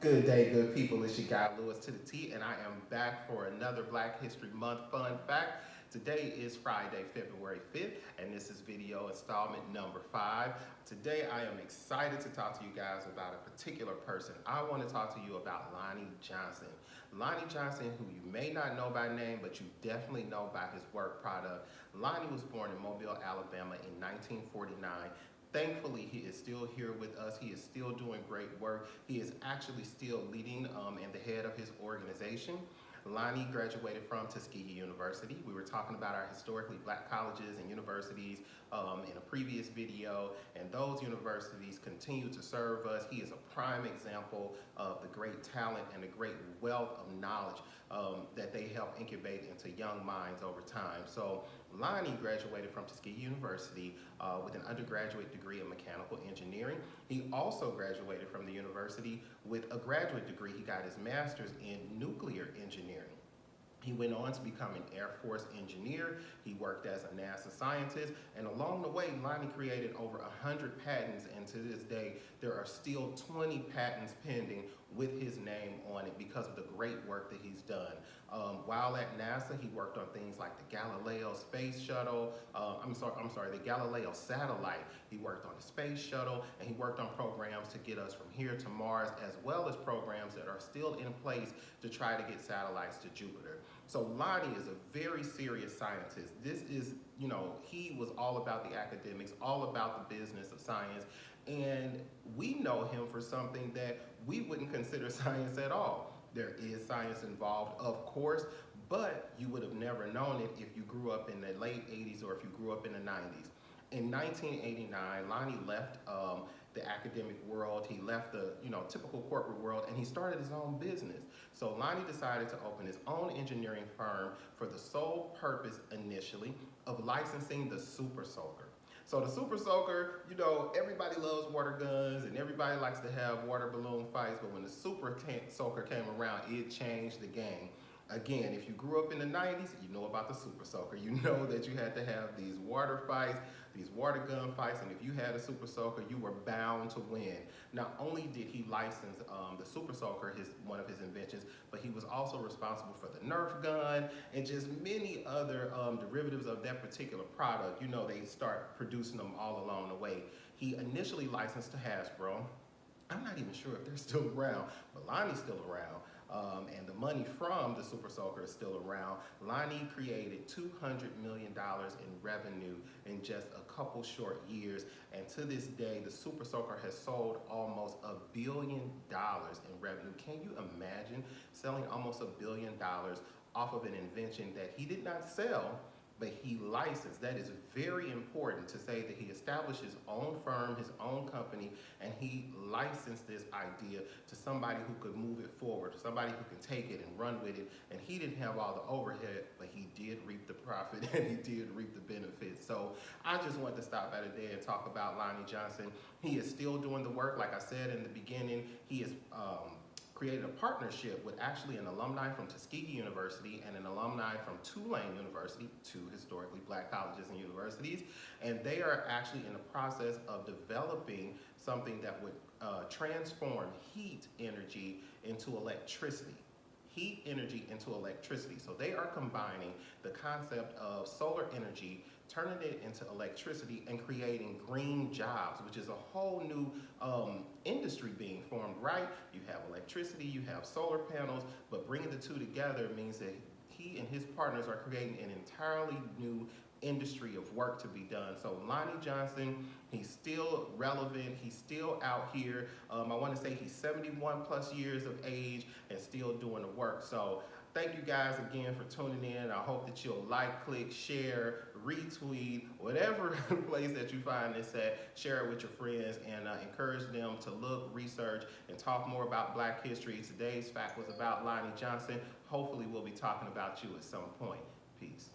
Good day, good people. It's your guy Lewis to the T, and I am back for another Black History Month fun fact. Today is Friday, February 5th, and this is video installment number 5. Today I am excited to talk to you guys about a particular person. I want to talk to you about Lonnie Johnson. Lonnie Johnson, who you may not know by name, but you definitely know by his work product. Lonnie was born in Mobile, Alabama in 1949. Thankfully, he is still here with us. He is still doing great work. He is actually still leading and the head of his organization. Lonnie graduated from Tuskegee University. We were talking about our historically black colleges and universities in a previous video, and those universities continue to serve us. He is a prime example of the great talent and the great wealth of knowledge that they help incubate into young minds over time. So Lonnie graduated from Tuskegee University with an undergraduate degree in mechanical engineering. He also graduated from the university with a graduate degree. He got his master's in nuclear engineering. He went on to become an Air Force engineer. He worked as a NASA scientist, and along the way, Lonnie created over 100 patents, and to this day, there are still 20 patents pending with his name on it because of the great work that he's done. While at NASA, he worked on things like the Galileo space shuttle, the Galileo satellite. He worked on the space shuttle, and he worked on programs to get us from here to Mars, as well as programs that are still in place to try to get satellites to Jupiter. So Lonnie is a very serious scientist. This is, he was all about the academics, all about the business of science, and we know him for something that we wouldn't consider science at all. There is science involved, of course, but you would have never known it if you grew up in the late 80s or if you grew up in the 90s. In 1989, Lonnie left the academic world. He left the typical corporate world, and he started his own business. So Lonnie decided to open his own engineering firm for the sole purpose initially of licensing the Super Soaker. So the Super Soaker, everybody loves water guns and everybody likes to have water balloon fights, but when the Super Soaker came around, it changed the game. Again, if you grew up in the 90s, you know about the Super Soaker. You know that you had to have these water fights, these water gun fights, and if you had a Super Soaker, you were bound to win. Not only did he license the Super Soaker, one of his inventions, but he was also responsible for the Nerf gun and just many other derivatives of that particular product. They start producing them all along the way. He initially licensed to Hasbro. I'm not even sure if they're still around, but Lonnie's still around. And the money from the Super Soaker is still around. Lonnie created $200 million in revenue in just a couple short years. And to this day, the Super Soaker has sold almost $1 billion in revenue. Can you imagine selling almost $1 billion off of an invention that he did not sell, but he licensed? That is very important to say that he established his own firm, his own company, and he licensed this idea to somebody who could move it forward, somebody who can take it and run with it. And he didn't have all the overhead, but he did reap the profit and he did reap the benefits. So I just wanted to stop by today and talk about Lonnie Johnson. He is still doing the work. Like I said in the beginning, he is created a partnership with actually an alumni from Tuskegee University and an alumni from Tulane University, two historically black colleges and universities, and they are actually in the process of developing something that would transform heat energy into electricity. Heat energy into electricity. So they are combining the concept of solar energy, turning it into electricity, and creating green jobs, which is a whole new industry being formed, right? You have electricity, you have solar panels, but bringing the two together means that he and his partners are creating an entirely new industry of work to be done. So Lonnie Johnson, he's still relevant, he's still out here. I want to say he's 71 plus years of age and still doing the work. So thank you guys again for tuning in. I hope that you'll like, click, share, retweet, whatever place that you find this at, share it with your friends and encourage them to look, research, and talk more about Black history. Today's fact was about Lonnie Johnson. Hopefully we'll be talking about you at some point. Peace.